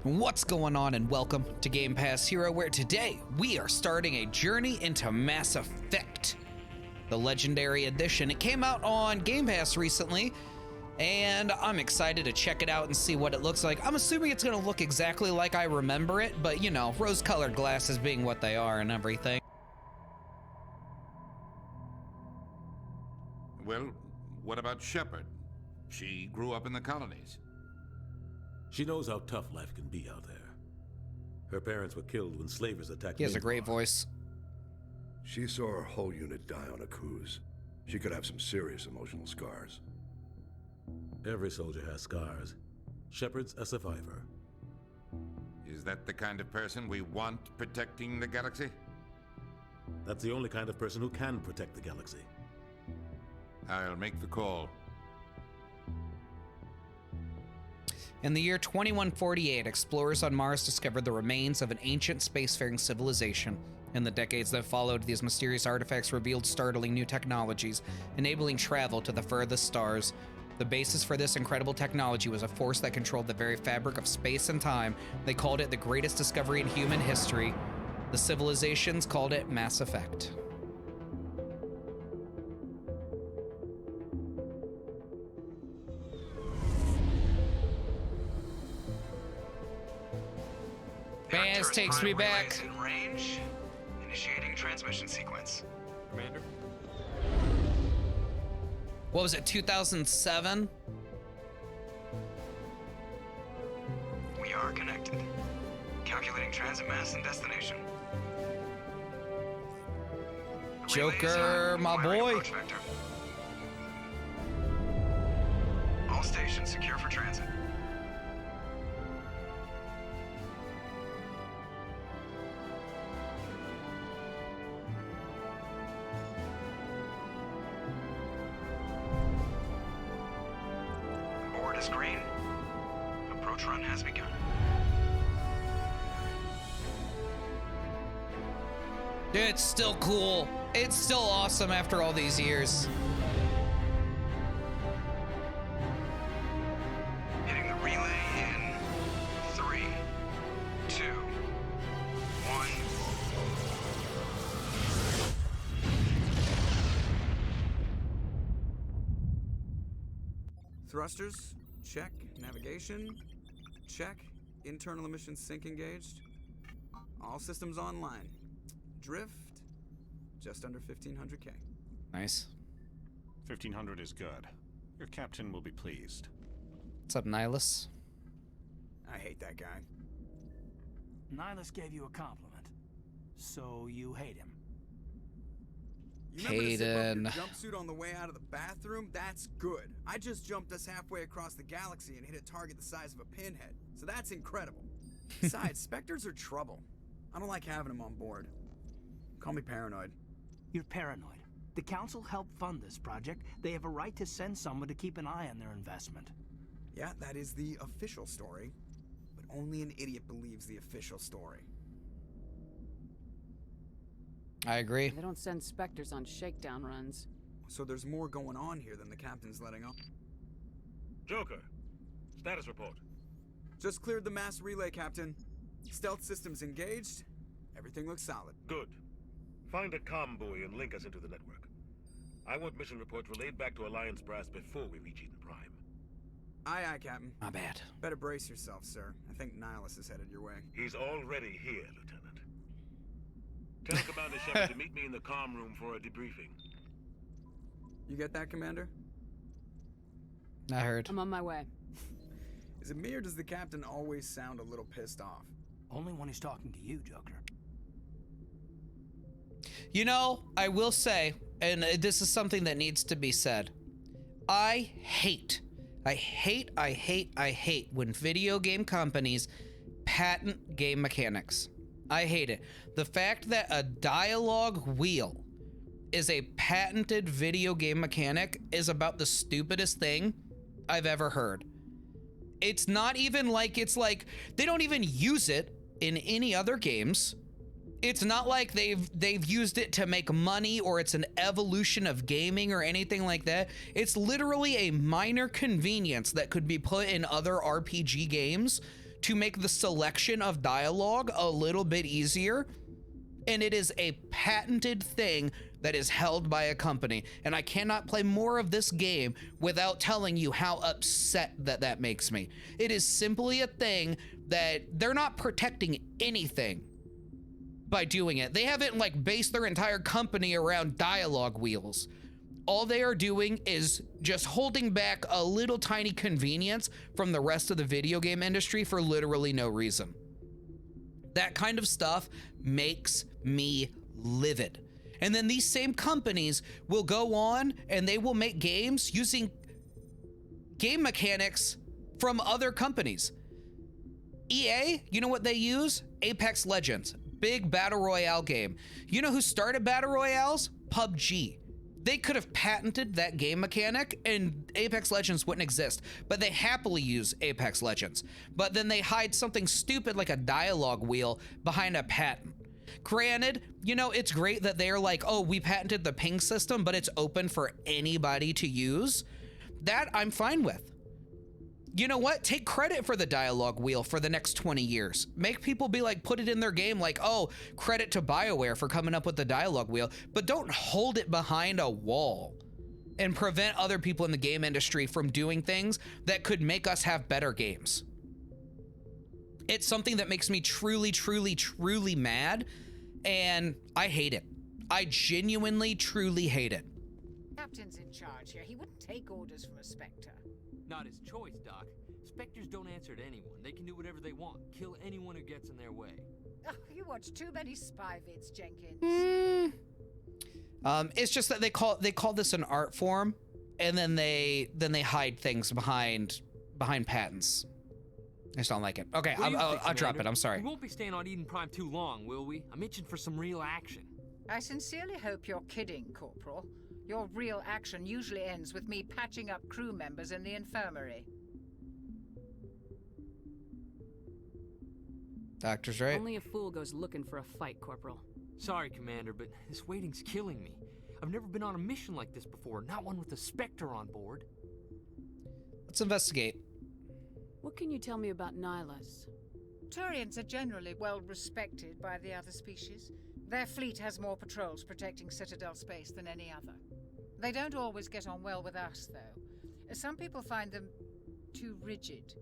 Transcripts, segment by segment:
What's going on, and welcome to Game Pass Hero, where today we are starting a journey into Mass Effect, the Legendary Edition. It came out on Game Pass recently, and I'm excited to check it out and see what it looks like. I'm assuming it's going to look exactly like I remember it, but you know, rose-colored glasses being what they are and everything. Well, what about Shepard? She grew up in the colonies. She knows how tough life can be out there. Her parents were killed when slavers attacked. He has a great voice. She saw her whole unit die on a cruise. She could have some serious emotional scars. Every soldier has scars. Shepard's a survivor. Is that the kind of person we want protecting the galaxy? That's the only kind of person who can protect the galaxy. I'll make the call. In the year 2148, explorers on Mars discovered the remains of an ancient spacefaring civilization. In the decades that followed, these mysterious artifacts revealed startling new technologies, enabling travel to the furthest stars. The basis for this incredible technology was a force that controlled the very fabric of space and time. They called it the greatest discovery in human history. The civilizations called it Mass Effect. Baz takes me back. In range. Initiating transmission sequence. Commander? What was it, 2007? We are connected. Calculating transit mass and destination. Joker, my boy. All stations secure for transit. Board is green. Approach run has begun. Dude, it's still cool. It's still awesome after all these years. Hitting the relay in 3, 2, 1. Thrusters, check. Navigation, check. Internal emissions sync engaged. All systems online. Drift, just under 1500K. Nice. 1500 is good. Your captain will be pleased. What's up, Nihilus? I hate that guy. Nihilus gave you a compliment, so you hate him. You remember to zip up Hayden. your jumpsuit on the way out of the bathroom? That's good. I just jumped us halfway across the galaxy and hit a target the size of a pinhead, so that's incredible. Besides, Spectres are trouble. I don't like having them on board. Call me paranoid. You're paranoid. The Council helped fund this project. They have a right to send someone to keep an eye on their investment. Yeah, that is the official story. But only an idiot believes the official story. I agree. They don't send Spectres on shakedown runs. So there's more going on here than the captain's letting on. Joker, status report. Just cleared the mass relay, Captain. Stealth systems engaged. Everything looks solid. Good. Find a comm buoy and link us into the network. I want mission reports relayed back to Alliance Brass before we reach Eden Prime. Aye, aye, Captain. My bad. Better brace yourself, sir. I think Nihilus is headed your way. He's already here, Lieutenant. Tell Commander Shepard to meet me in the comm room for a debriefing. You get that, Commander? I heard. I'm on my way. Is it me or does the Captain always sound a little pissed off? Only when he's talking to you, Joker. You know, I will say, and this is something that needs to be said. I hate when video game companies patent game mechanics. I hate it. The fact that a dialogue wheel is a patented video game mechanic is about the stupidest thing I've ever heard. It's not even like they don't even use it in any other games. It's not like they've used it to make money or it's an evolution of gaming or anything like that. It's literally a minor convenience that could be put in other RPG games to make the selection of dialogue a little bit easier. And it is a patented thing that is held by a company. And I cannot play more of this game without telling you how upset that makes me. It is simply a thing that they're not protecting anything by doing it. They haven't like based their entire company around dialogue wheels. All they are doing is just holding back a little tiny convenience from the rest of the video game industry for literally no reason. That kind of stuff makes me livid. And then these same companies will go on and they will make games using game mechanics from other companies. EA, you know what they use? Apex Legends, big battle royale game. You know who started battle royales? PUBG. They could have patented that game mechanic and Apex Legends wouldn't exist, but they happily use Apex Legends. But then they hide something stupid like a dialogue wheel behind a patent. Granted, you know, it's great that they're like, oh, we patented the ping system, but it's open for anybody to use. That I'm fine with. You know what? Take credit for the dialogue wheel for the next 20 years. Make people be like, put it in their game like, oh, credit to BioWare for coming up with the dialogue wheel, but don't hold it behind a wall and prevent other people in the game industry from doing things that could make us have better games. It's something that makes me truly, truly, truly mad, and I hate it. I genuinely, truly hate it. Captain's in charge here. He wouldn't take orders from a Spectre. Not his choice, Doc. Spectres don't answer to anyone. They can do whatever they want. Kill anyone who gets in their way. Oh, you watch too many spy vids, Jenkins. It's just that they call this an art form, and then they hide things behind patents. I just don't like it. Okay, I'll drop it. I'm sorry. We won't be staying on Eden Prime too long, will we? I'm itching for some real action. I sincerely hope you're kidding, Corporal. Your real action usually ends with me patching up crew members in the infirmary. Doctor's right. Only a fool goes looking for a fight, Corporal. Sorry, Commander, but this waiting's killing me. I've never been on a mission like this before, not one with a Spectre on board. Let's investigate. What can you tell me about Nihilus? Turians are generally well respected by the other species. Their fleet has more patrols protecting Citadel space than any other. They don't always get on well with us, though. Some people find them too rigid.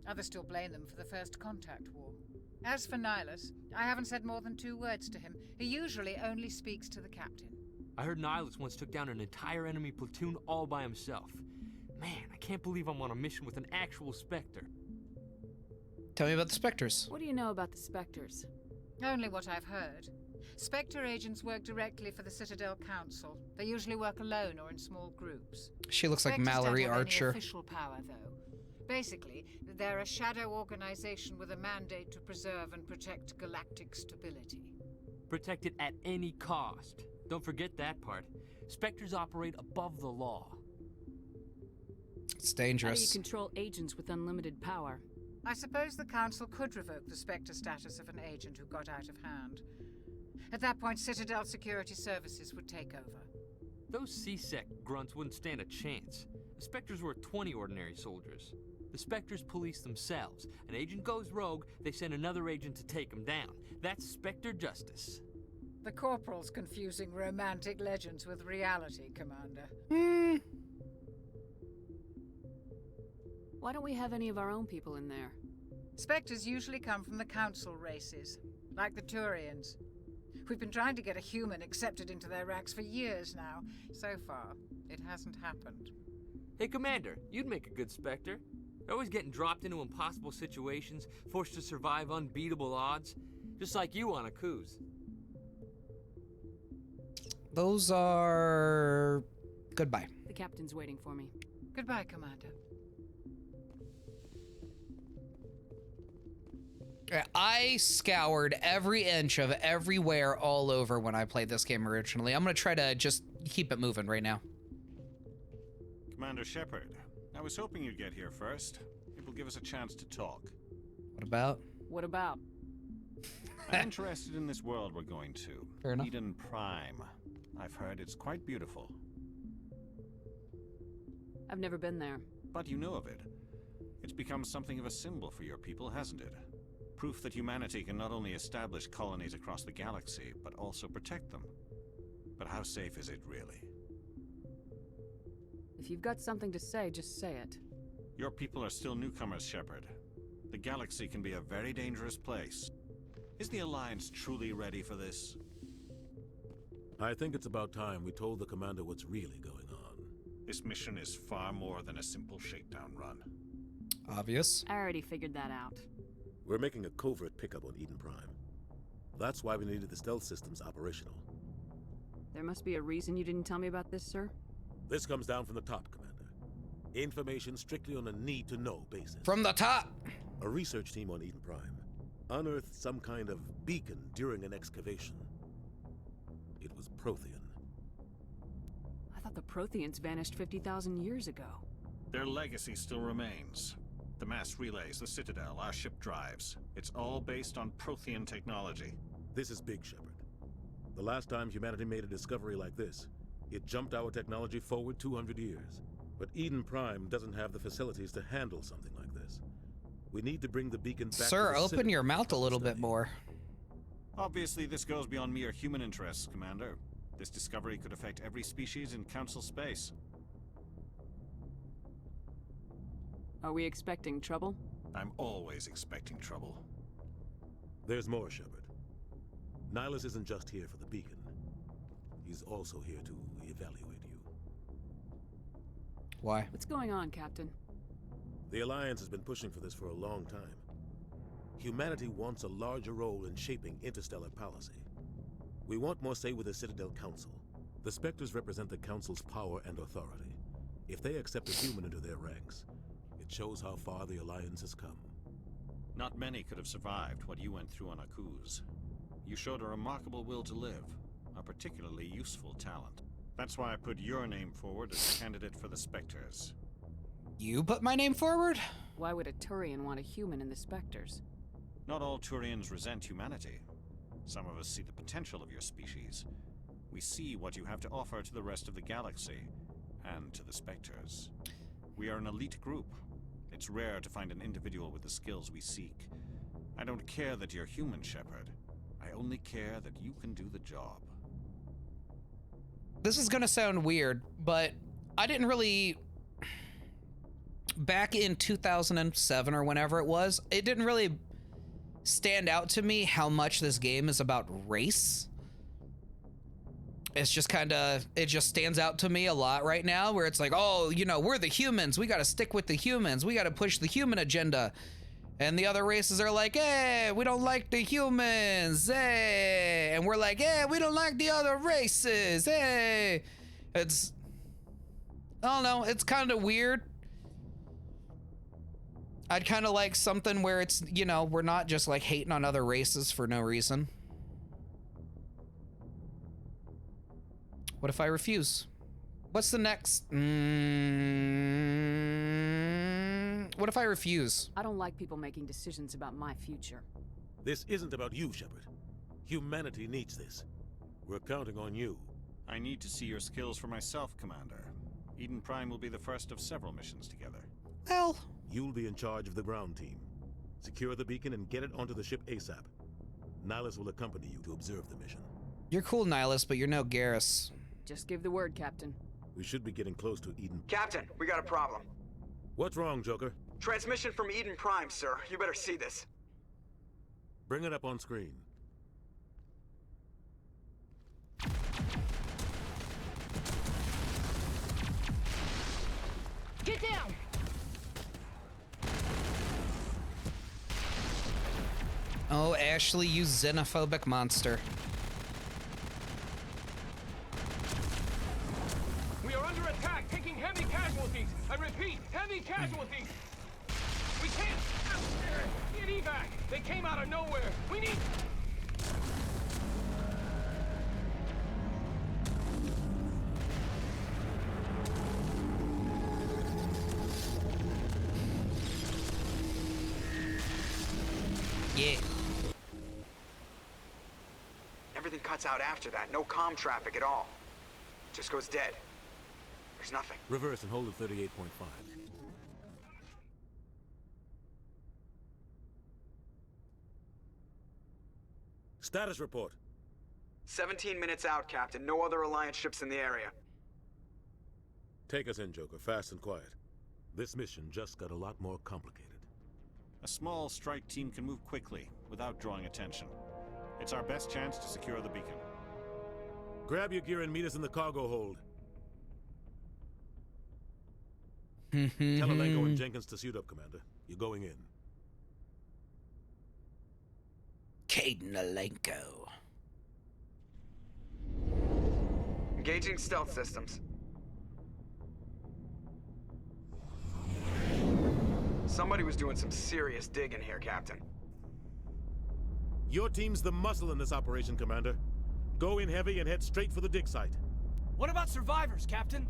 Others still blame them for the First Contact War. As for Nihilus, I haven't said more than 2 words to him. He usually only speaks to the captain. I heard Nihilus once took down an entire enemy platoon all by himself. Man, I can't believe I'm on a mission with an actual Spectre. Tell me about the Spectres. What do you know about the Spectres? Only what I've heard. Spectre agents work directly for the Citadel Council. They usually work alone or in small groups. She looks like Spectres Mallory don't have Archer. Any official power, though. Basically, they're a shadow organization with a mandate to preserve and protect galactic stability. Protect it at any cost. Don't forget that part. Spectres operate above the law. It's dangerous. How do you control agents with unlimited power? I suppose the Council could revoke the Spectre status of an agent who got out of hand. At that point, Citadel Security Services would take over. Those C-Sec grunts wouldn't stand a chance. The Spectres were 20 ordinary soldiers. The Spectres police themselves. An agent goes rogue, they send another agent to take him down. That's Spectre justice. The Corporal's confusing romantic legends with reality, Commander. Why don't we have any of our own people in there? Spectres usually come from the Council races, like the Turians. We've been trying to get a human accepted into their ranks for years now. So far, it hasn't happened. Hey, Commander, you'd make a good Spectre. They're always getting dropped into impossible situations, forced to survive unbeatable odds, just like you on a cruise. Those are... Goodbye. The captain's waiting for me. Goodbye, Commander. I scoured every inch of everywhere all over when I played this game originally. I'm gonna try to just keep it moving right now. Commander Shepard, I was hoping you'd get here first. It will give us a chance to talk. What about? What about? I'm interested in this world we're going to. Fair enough. Eden Prime. I've heard it's quite beautiful. I've never been there. But you know of it. It's become something of a symbol for your people, hasn't it? Proof that humanity can not only establish colonies across the galaxy, but also protect them. But how safe is it, really? If you've got something to say, just say it. Your people are still newcomers, Shepard. The galaxy can be a very dangerous place. Is the Alliance truly ready for this? I think it's about time we told the commander what's really going on. This mission is far more than a simple shakedown run. Obvious. I already figured that out. We're making a covert pickup on Eden Prime. That's why we needed the stealth systems operational. There must be a reason you didn't tell me about this, sir? This comes down from the top, Commander. Information strictly on a need-to-know basis. From the top! A research team on Eden Prime unearthed some kind of beacon during an excavation. It was Prothean. I thought the Protheans vanished 50,000 years ago. Their legacy still remains. The mass relays, the Citadel, our ship drives. It's all based on Prothean technology. This is big, Shepard. The last time humanity made a discovery like this, it jumped our technology forward 200 years. But Eden Prime doesn't have the facilities to handle something like this. We need to bring the beacon back Sir, to the open Citadel your mouth a little bit more. Obviously, this goes beyond mere human interests, Commander. This discovery could affect every species in Council space. Are we expecting trouble? I'm always expecting trouble. There's more, Shepard. Nihilus isn't just here for the beacon. He's also here to evaluate you. Why? What's going on, Captain? The Alliance has been pushing for this for a long time. Humanity wants a larger role in shaping interstellar policy. We want more say with the Citadel Council. The Spectres represent the Council's power and authority. If they accept a human into their ranks, it shows how far the Alliance has come. Not many could have survived what you went through on Akuz. You showed a remarkable will to live, a particularly useful talent. That's why I put your name forward as a candidate for the Spectres. You put my name forward? Why would a Turian want a human in the Spectres? Not all Turians resent humanity. Some of us see the potential of your species. We see what you have to offer to the rest of the galaxy, and to the Spectres. We are an elite group. It's rare to find an individual with the skills we seek. I don't care that you're human, Shepard. I only care that you can do the job. This is gonna sound weird, but I didn't really... Back in 2007 or whenever it was, it didn't really stand out to me how much this game is about race. It's just kind of, it just stands out to me a lot right now, where it's like, oh, you know, we're the humans, we got to stick with the humans, we got to push the human agenda. And the other races are like, hey, we don't like the humans, hey. And we're like, hey, we don't like the other races, hey. It's, I don't know, it's kind of weird. I'd kind of like something where it's, you know, we're not just like hating on other races for no reason. What if I refuse? What's the next? What if I refuse? I don't like people making decisions about my future. This isn't about you, Shepard. Humanity needs this. We're counting on you. I need to see your skills for myself, Commander. Eden Prime will be the first of several missions together. Well... You'll be in charge of the ground team. Secure the beacon and get it onto the ship ASAP. Nihilus will accompany you to observe the mission. You're cool, Nihilus, but you're no Garrus. Just give the word, Captain. We should be getting close to Eden. Captain, we got a problem. What's wrong, Joker? Transmission from Eden Prime, sir. You better see this. Bring it up on screen. Get down! Oh, Ashley, you xenophobic monster. We are under attack, taking heavy casualties. I repeat, heavy casualties. We can't get evac. They came out of nowhere. We need... Yeah. Everything cuts out after that. No comm traffic at all. Just goes dead. There's nothing. Reverse and hold at 38.5. Status report. 17 minutes out, Captain. No other Alliance ships in the area. Take us in, Joker, fast and quiet. This mission just got a lot more complicated. A small strike team can move quickly, without drawing attention. It's our best chance to secure the beacon. Grab your gear and meet us in the cargo hold. Tell Alenko and Jenkins to suit up, Commander. You're going in. Caden Alenko. Engaging stealth systems. Somebody was doing some serious digging here, Captain. Your team's the muscle in this operation, Commander. Go in heavy and head straight for the dig site. What about survivors, Captain?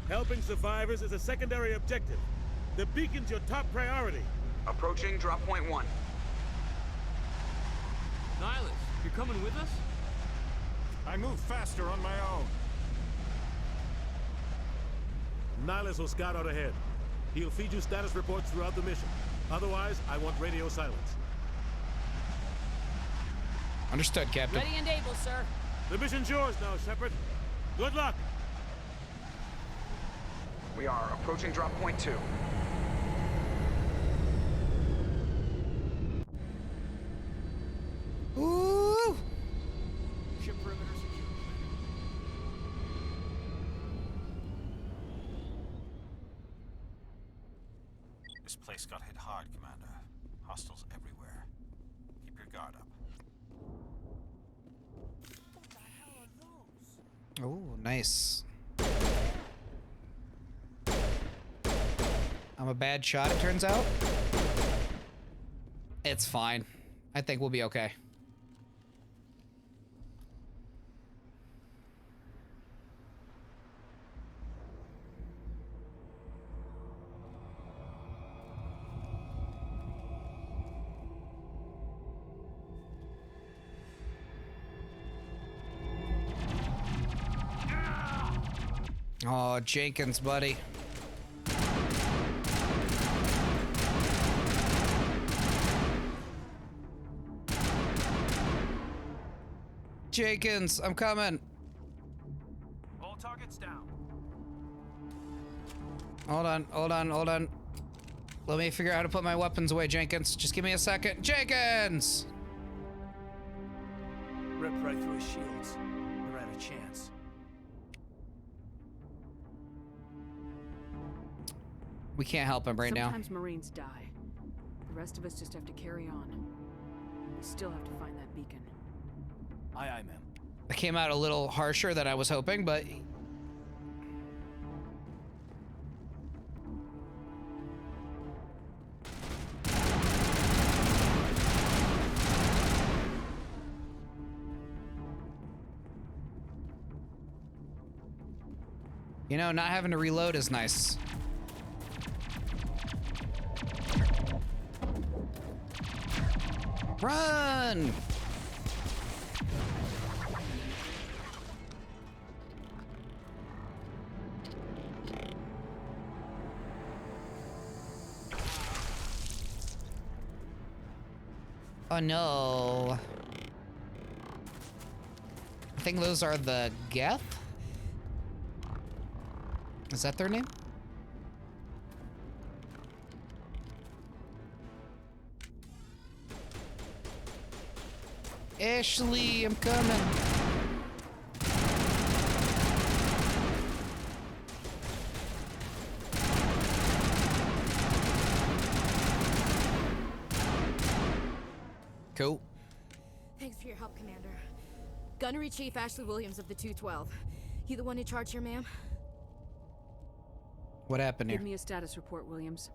Helping survivors is a secondary objective. The beacon's your top priority. Approaching drop point 1. Nihilus, you're coming with us? I move faster on my own. Nihilus will scout out ahead. He'll feed you status reports throughout the mission. Otherwise, I want radio silence. Understood, Captain. Ready and able, sir. The mission's yours now, Shepard. Good luck. We are approaching drop point 2. Ooh! Ship perimeter secure. This place got hit hard, Commander. Hostiles everywhere. Keep your guard up. What the hell are those? Oh, nice. I'm a bad shot, it turns out. It's fine. I think we'll be okay. Oh, Jenkins, buddy. Jenkins, I'm coming. All targets down. Hold on. Let me figure out how to put my weapons away, Jenkins. Just give me a second. Jenkins! Ripped right through his shields. We're at a chance. We can't help him right now. Sometimes Marines die. The rest of us just have to carry on. We still have to find that beacon. Aye, aye, ma'am. I came out a little harsher than I was hoping, but... You know, not having to reload is nice. Run! Oh no. I think those are the Geth? Is that their name? Ashley, I'm coming. Cool. Thanks for your help, Commander. Gunnery Chief Ashley Williams of the 212. You the one in charge here, ma'am? What happened here? Give me a status report, Williams.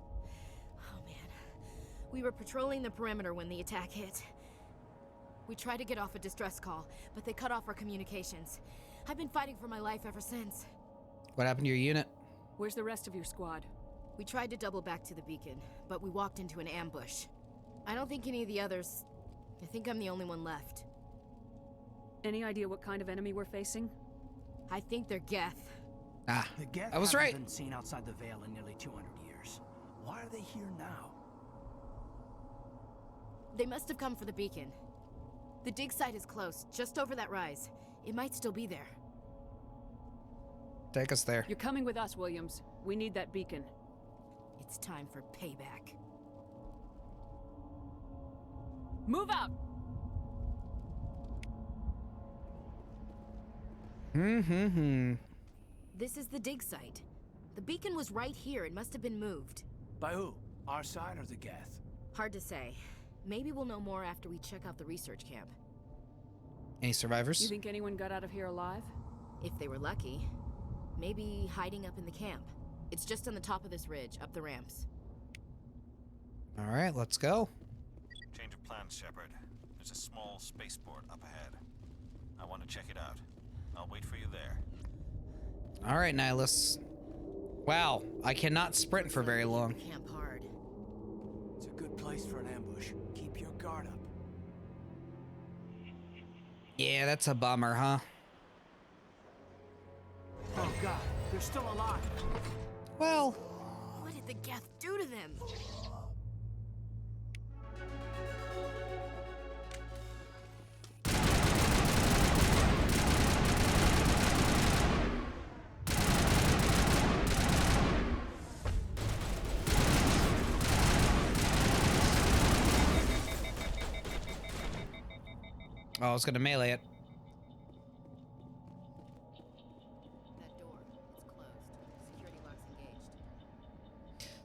Oh, man. We were patrolling the perimeter when the attack hit. We tried to get off a distress call, but they cut off our communications. I've been fighting for my life ever since. What happened to your unit? Where's the rest of your squad? We tried to double back to the beacon, but we walked into an ambush. I don't think any of the others... I think I'm the only one left. Any idea what kind of enemy we're facing? I think they're Geth. Ah, The Geth I was right. haven't been seen outside the Veil in nearly 200 years. Why are they here now? They must have come for the beacon. The dig site is close, just over that rise. It might still be there. Take us there. You're coming with us, Williams. We need that beacon. It's time for payback. Move out! This is the dig site. The beacon was right here. It must have been moved. By who? Our side or the Geth? Hard to say. Maybe we'll know more after we check out the research camp. Any survivors? You think anyone got out of here alive? If they were lucky. Maybe hiding up in the camp. It's just on the top of this ridge, up the ramps. All right, let's go. Change of plans, Shepard. There's a small spaceport up ahead. I want to check it out. I'll wait for you there. All right, Nihilus. Wow, I cannot sprint for very long. Camp hard. It's a good place for an ambush. Keep your guard up. Yeah, that's a bummer, huh? Oh god, they're still alive. Well, what did the Geth do to them? oh, I was gonna melee it.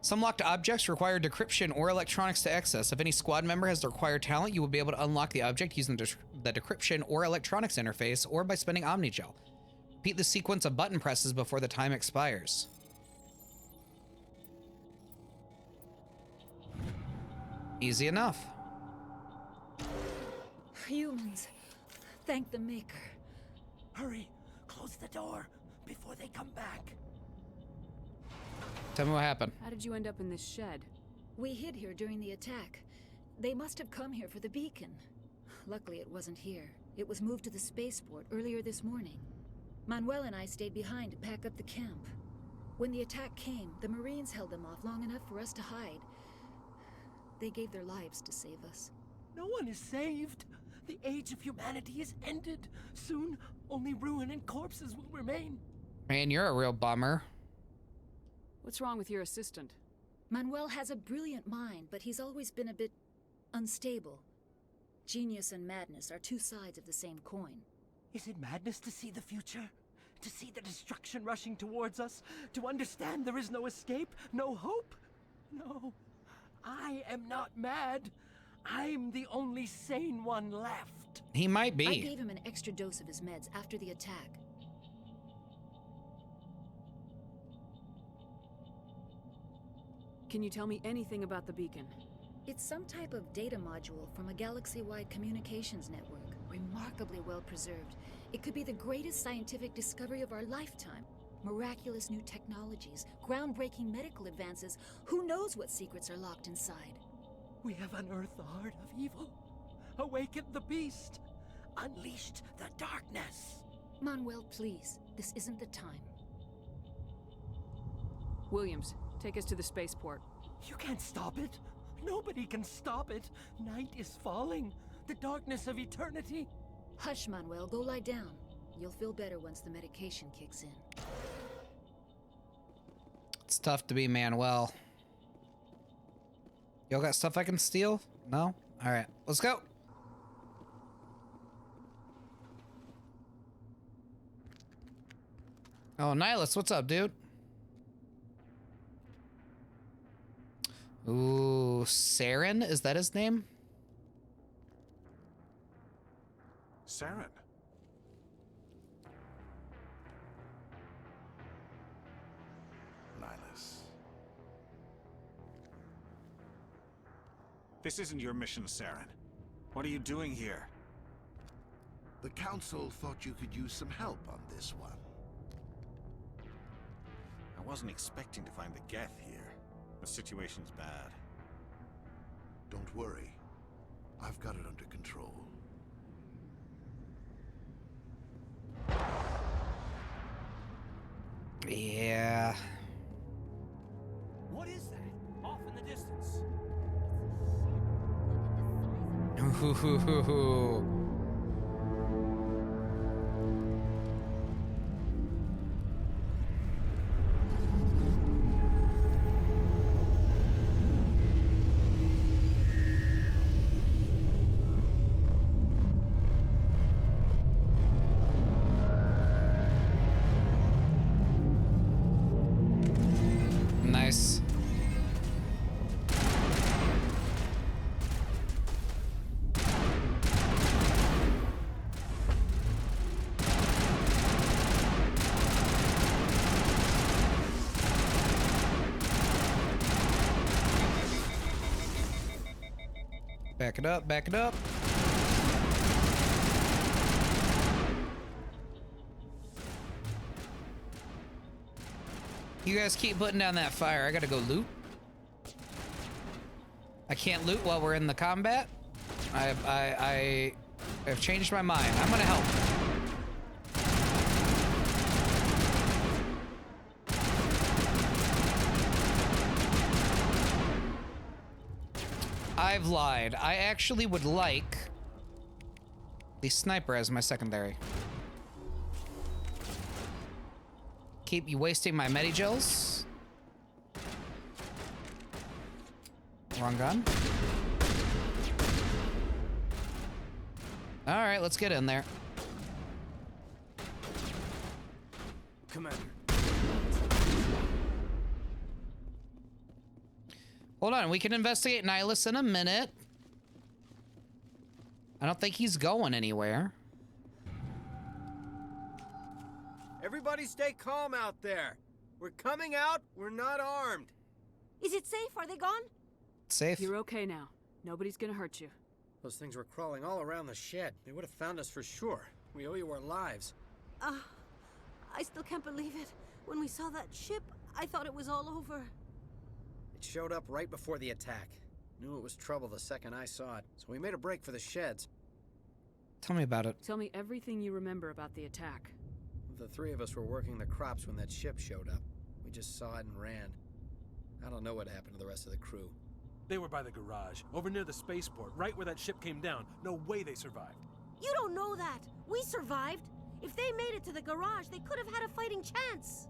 Some locked objects require decryption or electronics to access. If any squad member has the required talent, you will be able to unlock the object using the decryption or electronics interface or by spending Omnigel. Repeat the sequence of button presses before the time expires. Easy enough. Humans, thank the Maker. Hurry, close the door before they come back. Tell me what happened. How did you end up in this shed? We hid here during the attack. They must have come here for the beacon. Luckily, it wasn't here. It was moved to the spaceport earlier this morning. Manuel and I stayed behind to pack up the camp. When the attack came, the Marines held them off long enough for us to hide. They gave their lives to save us. No one is saved. The age of humanity is ended. Soon, only ruin and corpses will remain. Man, you're a real bummer. What's wrong with your assistant? Manuel has a brilliant mind, but he's always been a bit unstable. Genius and madness are two sides of the same coin. Is it madness to see the future? To see the destruction rushing towards us? To understand there is no escape? No hope? No. I am not mad. I'm the only sane one left. He might be. I gave him an extra dose of his meds after the attack. Can you tell me anything about the beacon? It's some type of data module from a galaxy-wide communications network, remarkably well preserved. It could be the greatest scientific discovery of our lifetime. Miraculous new technologies, groundbreaking medical advances. Who knows what secrets are locked inside? We have unearthed the heart of evil, awakened the beast, unleashed the darkness. Manuel, please, this isn't the time. Williams, take us to the spaceport. You can't stop it. Nobody can stop it. Night is falling. The darkness of eternity. Hush, Manuel. Go lie down. You'll feel better once the medication kicks in. It's tough to be Manuel. Y'all got stuff I can steal? No? Alright, let's go. Oh, Nihilus, what's up, dude? Ooh, Saren? Is that his name? Saren. Nihilus. This isn't your mission, Saren. What are you doing here? The Council thought you could use some help on this one. I wasn't expecting to find the Geth here. The situation's bad. Don't worry. I've got it under control. Yeah. What is that? Off in the distance. Back it up, back it up. You guys keep putting down that fire. I gotta go loot. I can't loot while we're in the combat. I have changed my mind. I'm gonna help. I've lied. I actually would like the sniper as my secondary. Keep you wasting my medigels. Wrong gun. All right, let's get in there. Commander. Hold on, we can investigate Nihilus in a minute. I don't think he's going anywhere. Everybody stay calm out there. We're coming out, we're not armed. Is it safe? Are they gone? Safe. You're okay now. Nobody's gonna hurt you. Those things were crawling all around the shed. They would have found us for sure. We owe you our lives. I still can't believe it. When we saw that ship, I thought it was all over. It showed up right before the attack. Knew it was trouble the second I saw it, so we made a break for the sheds. Tell me about it. Tell me everything you remember about the attack. The three of us were working the crops when that ship showed up. We just saw it and ran. I don't know what happened to the rest of the crew. They were by the garage, over near the spaceport, right where that ship came down. No way they survived. You don't know that. We survived. If they made it to the garage, they could have had a fighting chance.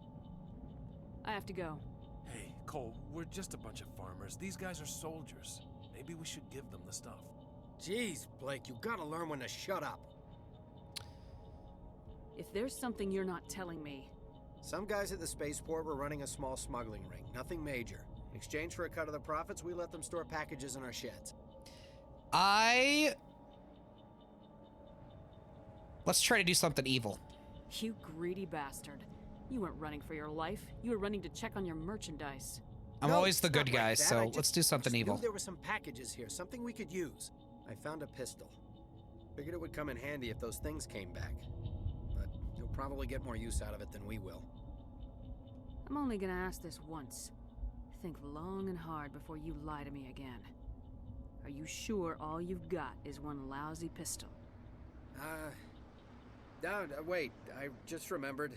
I have to go. Hey, Cole, we're just a bunch of farmers. These guys are soldiers. Maybe we should give them the stuff. Jeez, Blake, you gotta learn when to shut up. If there's something you're not telling me... Some guys at the spaceport were running a small smuggling ring. Nothing major. In exchange for a cut of the profits, we let them store packages in our sheds. Let's try to do something evil. You greedy bastard. You weren't running for your life. You were running to check on your merchandise. I'm always the good guy, so let's do something evil. Knew there were some packages here, something we could use. I found a pistol. Figured it would come in handy if those things came back. But you'll probably get more use out of it than we will. I'm only gonna ask this once. Think long and hard before you lie to me again. Are you sure all you've got is one lousy pistol? Wait, I just remembered.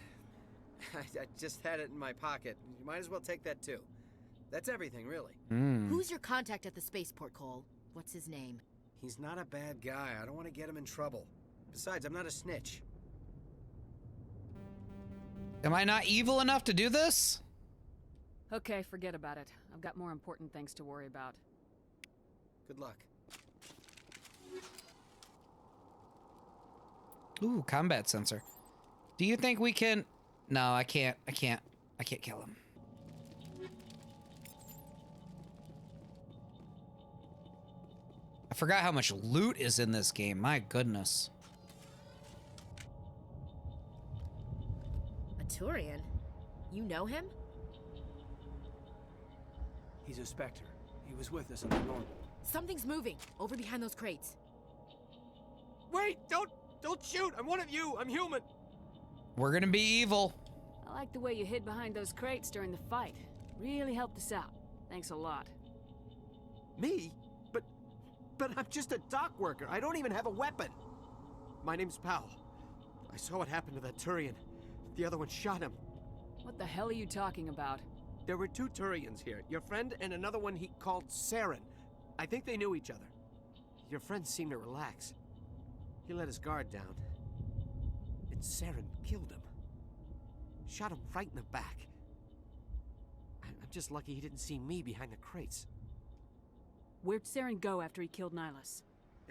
I just had it in my pocket. You might as well take that too. That's everything, really. Who's your contact at the spaceport, Cole? What's his name? He's not a bad guy. I don't want to get him in trouble. Besides, I'm not a snitch. Am I not evil enough to do this? Okay, forget about it. I've got more important things to worry about. Good luck. Ooh, combat sensor. Do you think we can... No, I can't kill him. I forgot how much loot is in this game. My goodness. A Turian? You know him? He's a Spectre. He was with us in the normal. Something's moving over behind those crates. Wait! Don't shoot! I'm one of you! I'm human! We're gonna be evil. I like the way you hid behind those crates during the fight. Really helped us out. Thanks a lot. Me? But I'm just a dock worker. I don't even have a weapon. My name's Powell. I saw what happened to that Turian. The other one shot him. What the hell are you talking about? There were two Turians here. Your friend and another one he called Saren. I think they knew each other. Your friend seemed to relax. He let his guard down. And Saren killed him. Shot him right in the back. I'm just lucky he didn't see me behind the crates. Where'd Saren go after he killed Nihilus?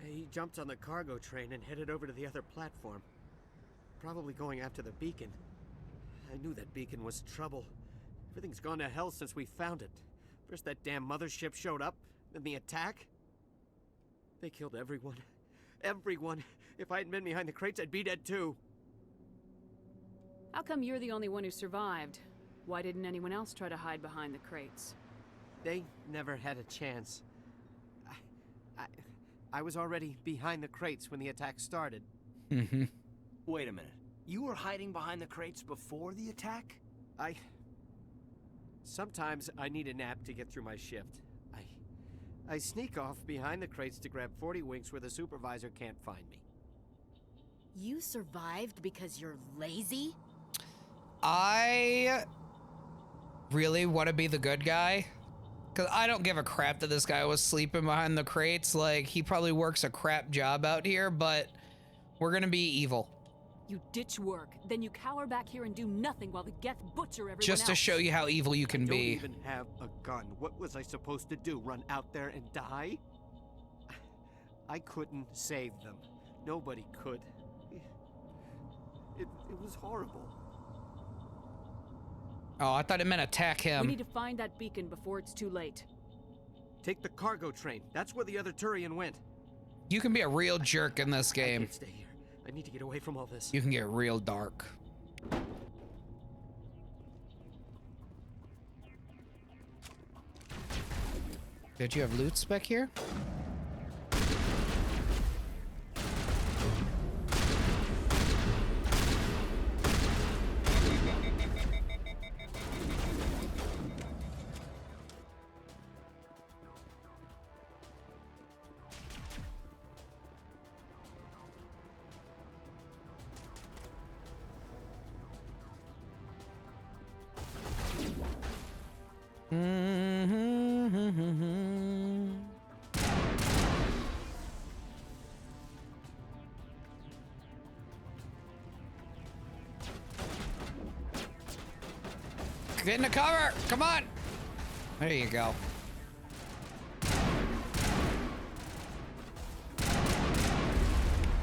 He jumped on the cargo train and headed over to the other platform. Probably going after the beacon. I knew that beacon was trouble. Everything's gone to hell since we found it. First that damn mothership showed up, then the attack. They killed everyone. Everyone. If I hadn't been behind the crates, I'd be dead too. How come you're the only one who survived? Why didn't anyone else try to hide behind the crates? They never had a chance. I was already behind the crates when the attack started. Mm-hmm. Wait a minute. You were hiding behind the crates before the attack? Sometimes I need a nap to get through my shift. I sneak off behind the crates to grab 40 winks where the supervisor can't find me. You survived because you're lazy? I really want to be the good guy. Because I don't give a crap that this guy was sleeping behind the crates. Like, he probably works a crap job out here, but we're going to be evil. You ditch work, then you cower back here and do nothing while the Geth butcher everyone Just to else. show you how evil you can be. I don't even have a gun. What was I supposed to do? Run out there and die? I couldn't save them. Nobody could. It was horrible. Oh, I thought it meant attack him. We need to find that beacon before it's too late. Take the cargo train. That's where the other Turian went. You can be a real jerk in this I game. can't stay here. I need to get away from all this. You can get real dark. Did you have loot spec here? Get in the cover! Come on! There you go.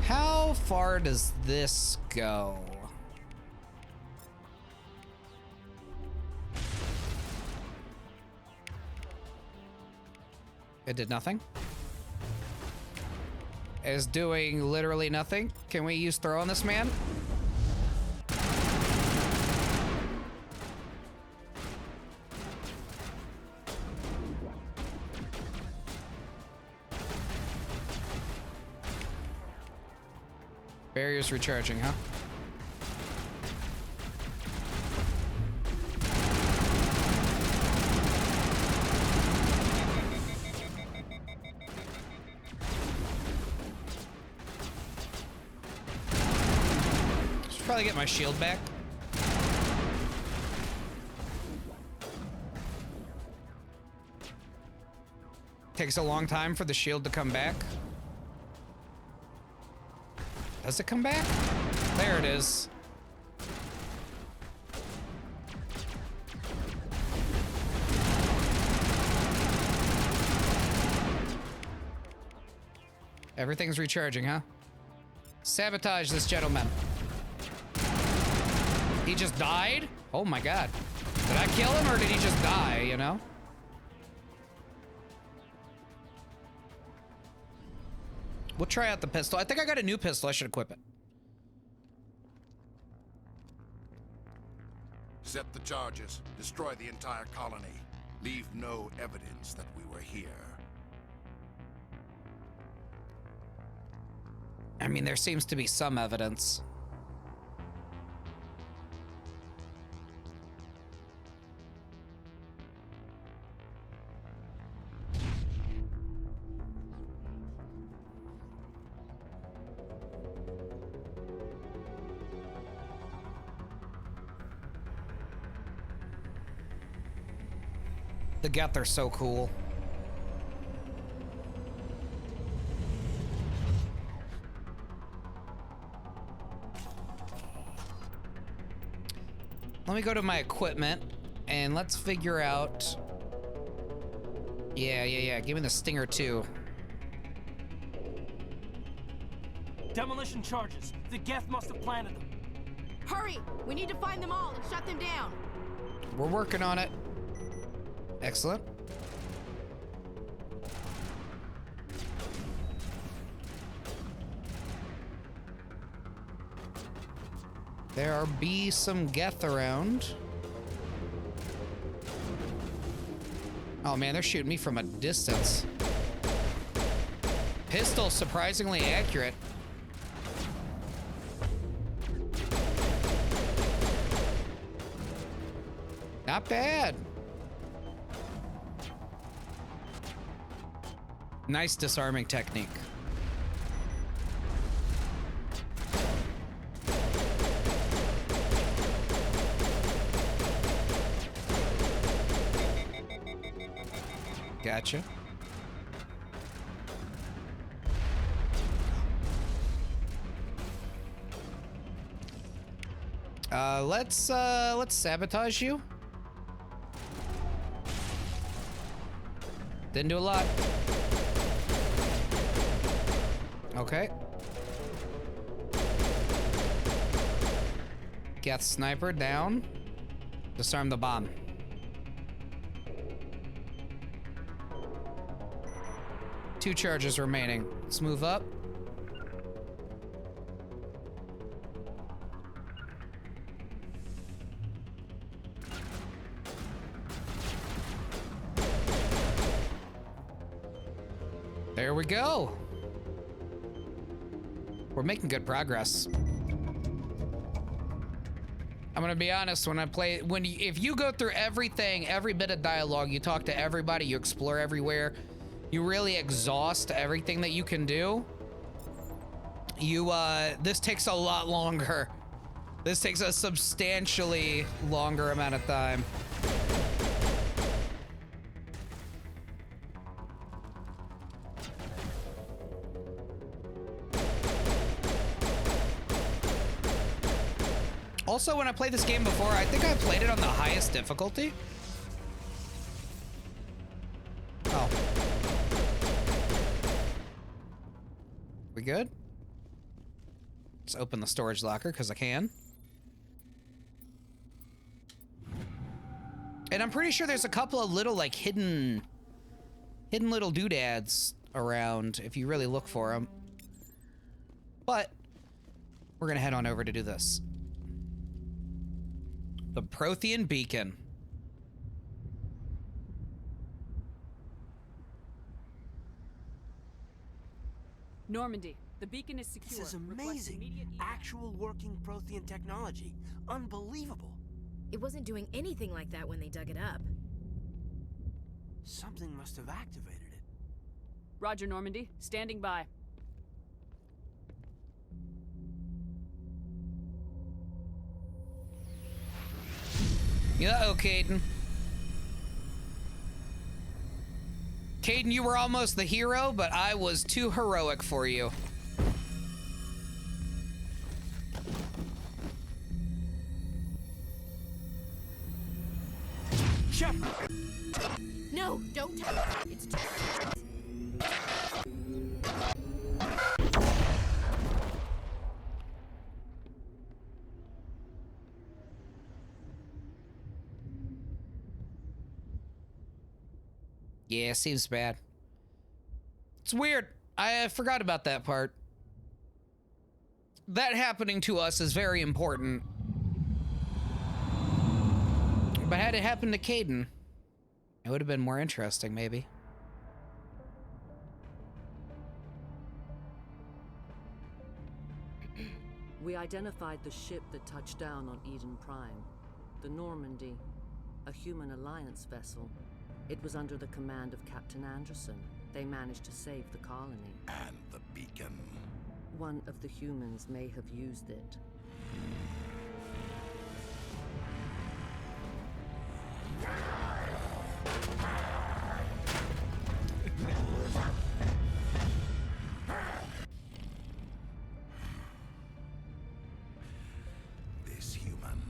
How far does this go? It did nothing. It's doing literally nothing. Can we use throw on this man? Barrier's recharging, huh? Should probably get my shield back. Takes a long time for the shield to come back. Does it come back? There it is. Everything's recharging, huh? Sabotage this gentleman. He just died? Oh my god. Did I kill him or did he just die, you know? We'll try out the pistol. I think I got a new pistol. I should equip it. Set the charges. Destroy the entire colony. Leave no evidence that we were here. I mean, there seems to be some evidence. The Geth are so cool. Let me go to my equipment and let's figure out. Yeah. Give me the Stinger 2. Demolition charges. The Geth must have planted them. Hurry! We need to find them all and shut them down. We're working on it. Excellent. There be some Geth around. Oh man, they're shooting me from a distance. pistol surprisingly accurate. Not bad. Nice disarming technique. Gotcha. Let's sabotage you. Didn't do a lot. Okay. Get sniper down. Disarm the bomb. Two charges remaining. Let's move up. There we go. We're making good progress. I'm gonna be honest, when I play, if you go through everything, every bit of dialogue, you talk to everybody, you explore everywhere, you really exhaust everything that you can do, this takes a lot longer. This takes a substantially longer amount of time. Also, when I played this game before, I think I played it on the highest difficulty. Oh. We good? Let's open the storage locker, because I can. And I'm pretty sure there's a couple of little, like, hidden little doodads around, if you really look for them. But, we're gonna head on over to do this. The Prothean Beacon. Normandy, the beacon is secure. This is amazing. Actual working Prothean technology. Unbelievable. It wasn't doing anything like that when they dug it up. Something must have activated it. Roger, Normandy. Standing by. Uh-oh, Caden. Caden, you were almost the hero, but I was too heroic for you. Shepard! No, don't touch it. It's too... Yeah, seems bad. It's weird. I forgot about that part. That happening to us is very important. But had it happened to Caden, it would have been more interesting, maybe. We identified the ship that touched down on Eden Prime. The Normandy, a human alliance vessel. It was under the command of Captain Anderson. They managed to save the colony. And the beacon. One of the humans may have used it. This human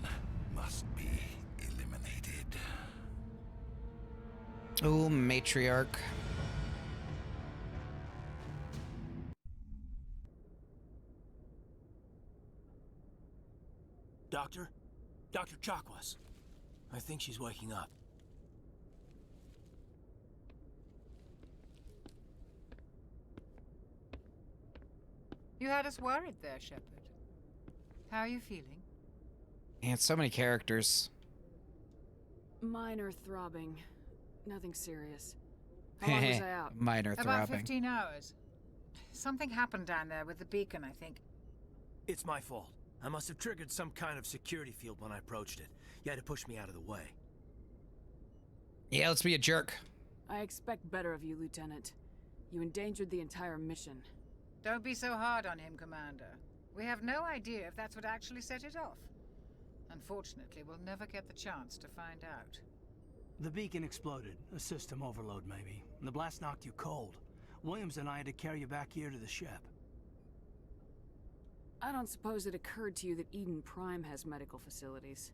must be eliminated. Ooh, matriarch. Doctor? Dr. Chakwas. I think she's waking up. You had us worried there, Shepard. How are you feeling? Man, so many characters. Minor throbbing. Nothing serious. How long was I out? Minor About throbbing. 15 hours. Something happened down there with the beacon, I think. It's my fault. I must have triggered some kind of security field when I approached it. You had to push me out of the way. Yeah, let's be a jerk. I expect better of you, Lieutenant. You endangered the entire mission. Don't be so hard on him, Commander. We have no idea if that's what actually set it off. Unfortunately, we'll never get the chance to find out. The beacon exploded. A system overload, maybe. The blast knocked you cold. Williams and I had to carry you back here to the ship. I don't suppose it occurred to you that Eden Prime has medical facilities.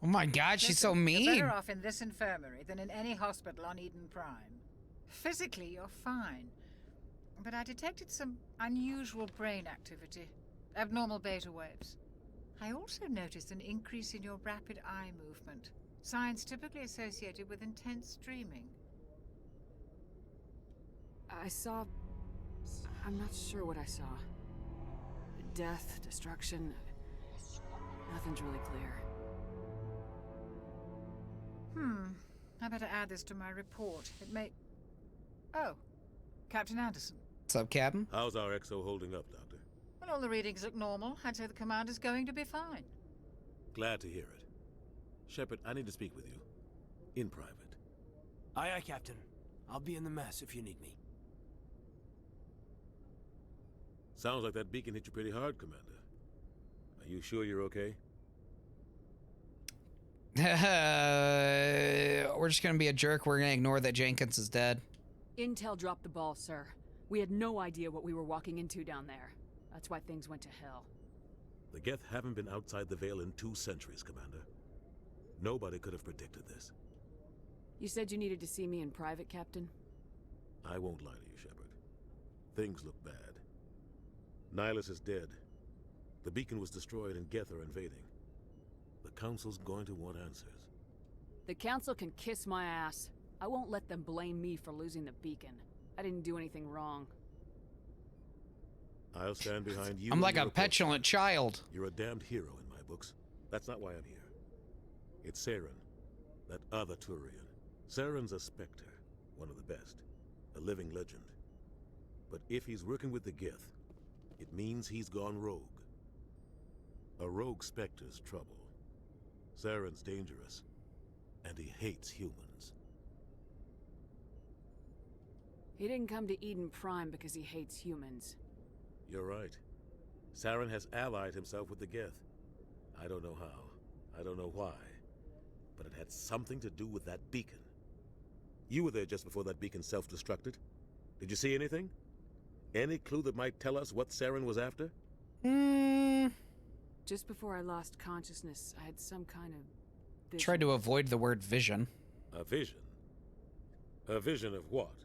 Oh my god, she's so Listen, mean. You're better off in this infirmary than in any hospital on Eden Prime. Physically, you're fine. But I detected some unusual brain activity. Abnormal beta waves. I also noticed an increase in your rapid eye movement. Signs typically associated with intense dreaming. I saw... I'm not sure what I saw. Death, destruction... Nothing's really clear. I better add this to my report. It may... Oh, Captain Anderson. What's up, Captain? How's our XO holding up, Doctor? Well, all the readings look normal. I'd say the commander's going to be fine. Glad to hear it. Shepard, I need to speak with you. In private. Aye, aye, Captain. I'll be in the mess if you need me. Sounds like that beacon hit you pretty hard, Commander. Are you sure you're okay? We're just gonna be a jerk. We're gonna ignore that Jenkins is dead. Intel dropped the ball, sir. We had no idea what we were walking into down there. That's why things went to hell. The Geth haven't been outside the Veil in 2 centuries, Commander. Nobody could have predicted this. You said you needed to see me in private, Captain? I won't lie to you, Shepard. Things look bad. Nihilus is dead. The beacon was destroyed and Geth are invading. The Council's going to want answers. The Council can kiss my ass. I won't let them blame me for losing the beacon. I didn't do anything wrong. I'll stand behind you. I'm like a petulant child. You're a damned hero in my books. That's not why I'm here. It's Saren, that other Turian. Saren's a Spectre, one of the best, a living legend. But if he's working with the Geth, it means he's gone rogue. A rogue Spectre's trouble. Saren's dangerous, and he hates humans. He didn't come to Eden Prime because he hates humans. You're right. Saren has allied himself with the Geth. I don't know how. I don't know why. But it had something to do with that beacon. You were there just before that beacon self-destructed. Did you see anything? Any clue that might tell us what Saren was after? Just before I lost consciousness, I had some kind of vision. Tried to avoid the word vision. A vision? A vision of what?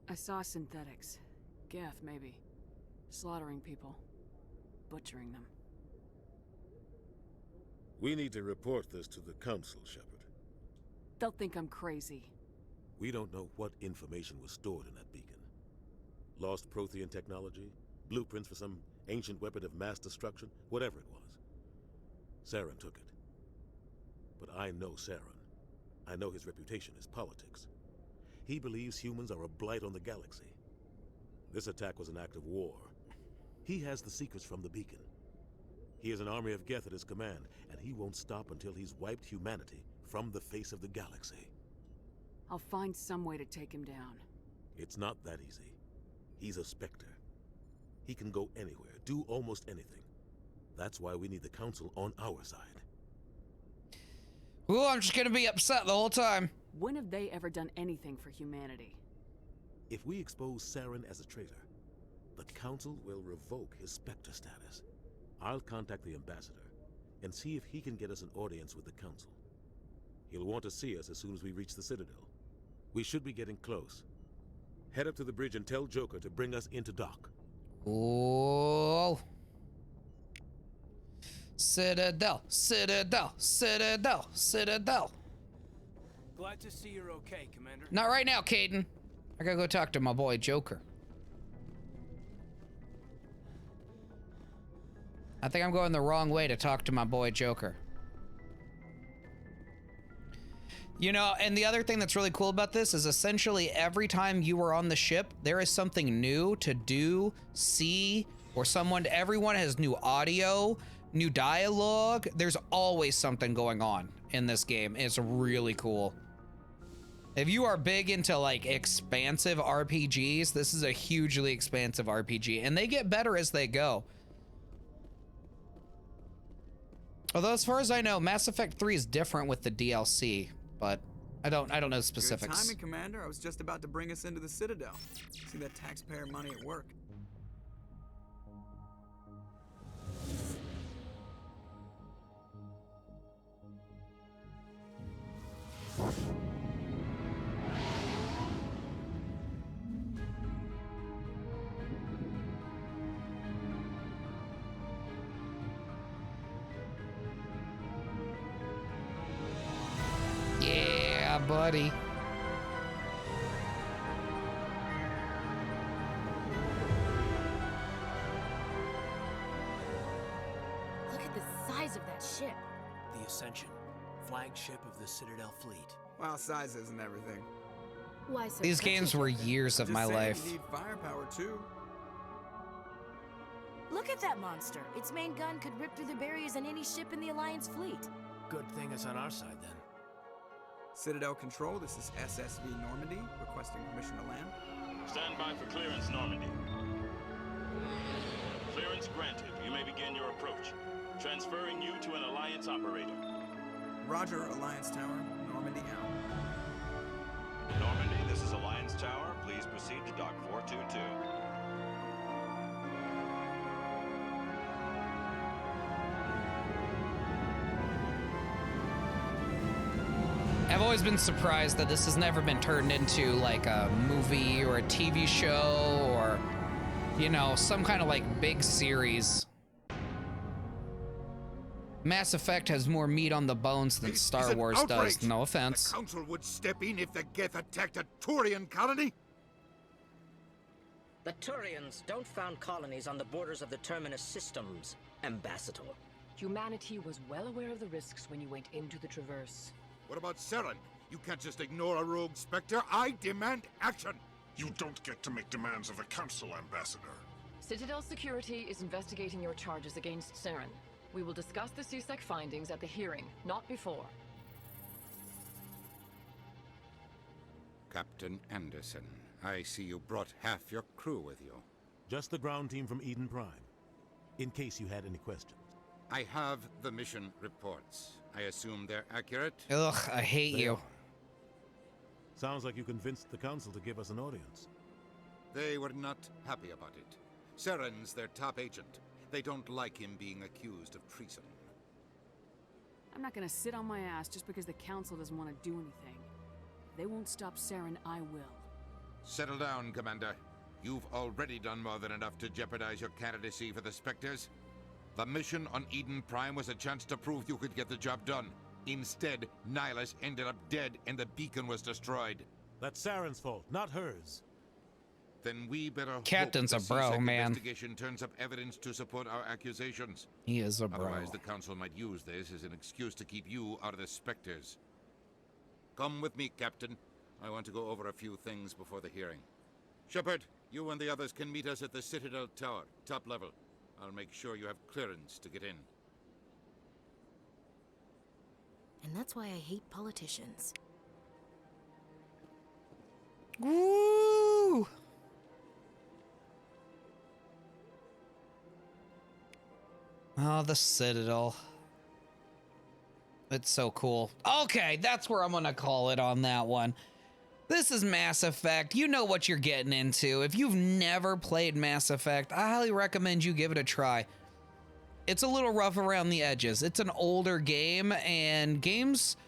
I saw synthetics. Geth, maybe. Slaughtering people. Butchering them. We need to report this to the Council, Shepard. They'll think I'm crazy. We don't know what information was stored in that beacon. Lost Prothean technology? Blueprints for some ancient weapon of mass destruction? Whatever it was. Saren took it. But I know Saren. I know his reputation is politics. He believes humans are a blight on the galaxy. This attack was an act of war. He has the secrets from the beacon. He has an army of Geth at his command, and he won't stop until he's wiped humanity from the face of the galaxy. I'll find some way to take him down. It's not that easy. He's a Spectre. He can go anywhere, do almost anything. That's why we need the Council on our side. Ooh, I'm just gonna be upset the whole time. When have they ever done anything for humanity? If we expose Saren as a traitor, the Council will revoke his Spectre status. I'll contact the Ambassador and see if he can get us an audience with the Council. He'll want to see us as soon as we reach the Citadel. We should be getting close. Head up to the bridge and tell Joker to bring us into dock. Oh. Citadel, Citadel, Citadel, Citadel. Glad to see you're okay, Commander. Not right now, Caden. I gotta go talk to my boy Joker. I think I'm going the wrong way to talk to my boy Joker. You know, and the other thing that's really cool about this is essentially every time you are on the ship, there is something new to do, see, or everyone has new audio, new dialogue. There's always something going on in this game. It's really cool. If you are big into like expansive RPGs, this is a hugely expansive RPG, and they get better as they go. Although as far as I know, Mass Effect 3 is different with the DLC, but I don't know the specifics. Good timing, Commander. I was just about to bring us into the Citadel. See that taxpayer money at work. Yeah, buddy. Look at the size of that ship. The Ascension, flagship of the Citadel fleet. Well, size isn't everything. Why so? These games were years of my life. You need firepower too. Look at that monster. Its main gun could rip through the barriers in any ship in the Alliance fleet. Good thing it's on our side then. Citadel Control, this is SSV Normandy, requesting permission to land. Stand by for clearance, Normandy. Clearance granted. You may begin your approach. Transferring you to an Alliance operator. Roger, Alliance Tower. Normandy out. Normandy, this is Alliance Tower. Please proceed to Dock 422. I've always been surprised that this has never been turned into like a movie or a TV show or, you know, some kind of like big series. Mass Effect has more meat on the bones than Star Wars does. No offense. The Council would step in if the Geth attacked a Turian colony? The Turians don't found colonies on the borders of the Terminus systems, Ambassador. Humanity was well aware of the risks when you went into the Traverse. What about Saren? You can't just ignore a rogue Spectre. I demand action! You don't get to make demands of the Council, Ambassador. Citadel Security is investigating your charges against Saren. We will discuss the CSEC findings at the hearing, not before. Captain Anderson, I see you brought half your crew with you. Just the ground team from Eden Prime, in case you had any questions. I have the mission reports. I assume they're accurate? Ugh, I hate you. Sounds like you convinced the Council to give us an audience. They were not happy about it. Saren's their top agent. They don't like him being accused of treason. I'm not gonna sit on my ass just because the Council doesn't want to do anything. If they won't stop Saren, I will. Settle down, Commander. You've already done more than enough to jeopardize your candidacy for the Spectres. The mission on Eden Prime was a chance to prove you could get the job done. Instead, Nihilus ended up dead and the beacon was destroyed. That's Saren's fault, not hers. Then we better Captain's hope a bro, the man. investigation turns up evidence to support our accusations. He is a bro. Otherwise, the Council might use this as an excuse to keep you out of the Spectres. Come with me, Captain. I want to go over a few things before the hearing. Shepard, you and the others can meet us at the Citadel Tower, top level. I'll make sure you have clearance to get in. And that's why I hate politicians. Woo! Oh, the Citadel. It's so cool. Okay, that's where I'm gonna call it on that one. This is Mass Effect. You know what you're getting into. If you've never played Mass Effect, I highly recommend you give it a try. It's a little rough around the edges. It's an older game, and games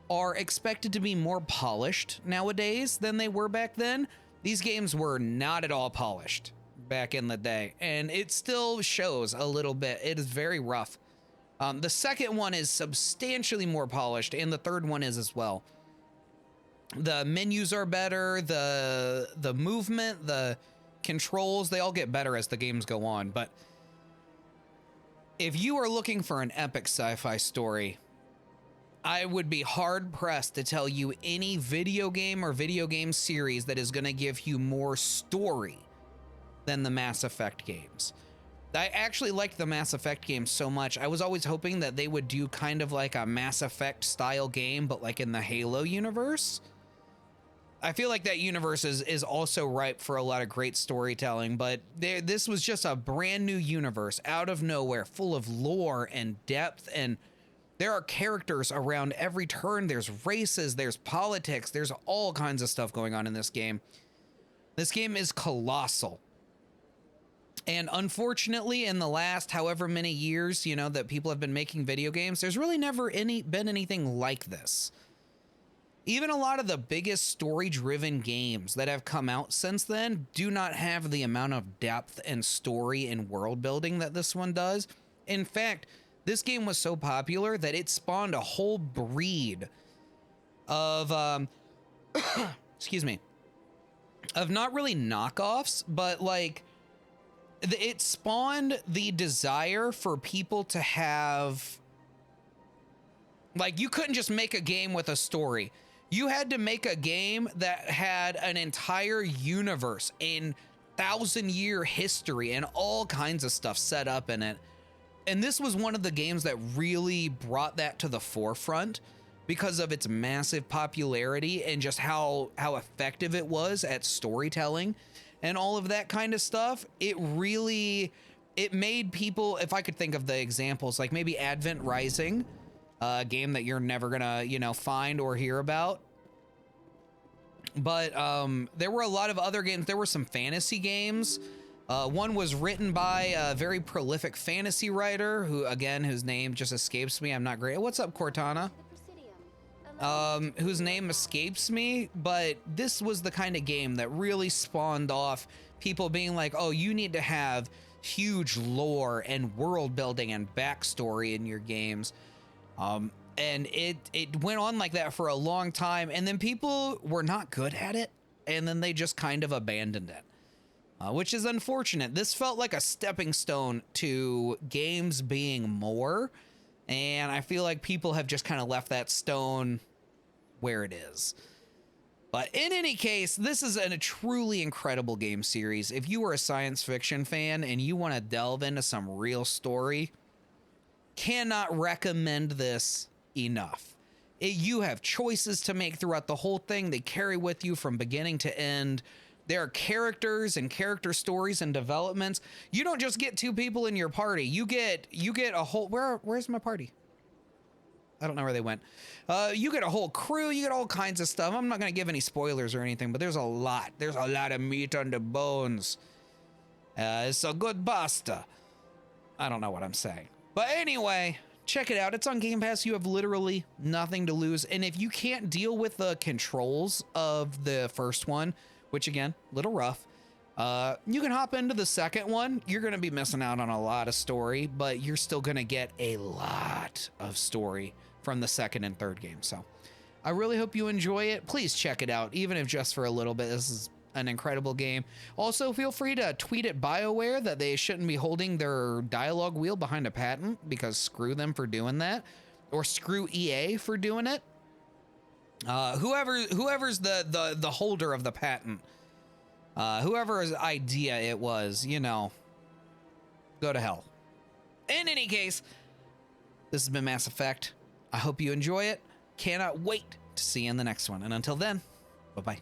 are expected to be more polished nowadays than they were back then. These games were not at all polished back in the day, and it still shows a little bit. It is very rough. The second one is substantially more polished, and the third one is as well. The menus are better, the movement, the controls, they all get better as the games go on. But if you are looking for an epic sci-fi story, I would be hard pressed to tell you any video game or video game series that is going to give you more story than the Mass Effect games. I actually liked the Mass Effect games so much. I was always hoping that they would do kind of like a Mass Effect style game, but like in the Halo universe. I feel like that universe is also ripe for a lot of great storytelling, but this was just a brand new universe out of nowhere, full of lore and depth, and there are characters around every turn. There's races, there's politics, there's all kinds of stuff going on in this game. This game is colossal. And unfortunately, in the last however many years, you know, that people have been making video games, there's really never been anything like this. Even a lot of the biggest story-driven games that have come out since then do not have the amount of depth and story and world building that this one does. In fact, this game was so popular that it spawned a whole breed of, excuse me, of not really knockoffs, but like, it spawned the desire for people to have, like, you couldn't just make a game with a story. You had to make a game that had an entire universe, a 1,000-year history, and all kinds of stuff set up in it. And this was one of the games that really brought that to the forefront because of its massive popularity and just how effective it was at storytelling and all of that kind of stuff. It made people, if I could think of the examples, like maybe Advent Rising, a game that you're never gonna, you know, find or hear about. But there were a lot of other games. There were some fantasy games. One was written by a very prolific fantasy writer who, again, whose name just escapes me. I'm not great. What's up, Cortana? Whose name escapes me, but this was the kind of game that really spawned off people being like, oh, you need to have huge lore and world building and backstory in your games. And it went on like that for a long time, and then people were not good at it, and then they just kind of abandoned it, which is unfortunate. This felt like a stepping stone to games being more, and I feel like people have just kind of left that stone where it is. But in any case, this is a truly incredible game series. If you are a science fiction fan and you want to delve into some real story, cannot recommend this enough. You have choices to make throughout the whole thing. They carry with you from beginning to end. There are characters and character stories and developments. You don't just get two people in your party. You get a whole, where's my party? I don't know where they went. You get a whole crew. You get all kinds of stuff. I'm not going to give any spoilers or anything, but there's a lot. There's a lot of meat on the bones. It's a good pasta. I don't know what I'm saying. But anyway, check it out. It's on Game Pass. You have literally nothing to lose. And if you can't deal with the controls of the first one, which again, a little rough, you can hop into the second one. You're going to be missing out on a lot of story, but you're still going to get a lot of story from the second and third game. So I really hope you enjoy it. Please check it out, even if just for a little bit. This is an incredible game. Also, feel free to tweet at BioWare that they shouldn't be holding their dialogue wheel behind a patent, because screw them for doing that, or screw EA for doing it. Whoever's the holder of the patent, whoever's idea it was, you know, go to hell. In any case, this has been Mass Effect. I hope you enjoy it. Cannot wait to see you in the next one. And until then, bye-bye.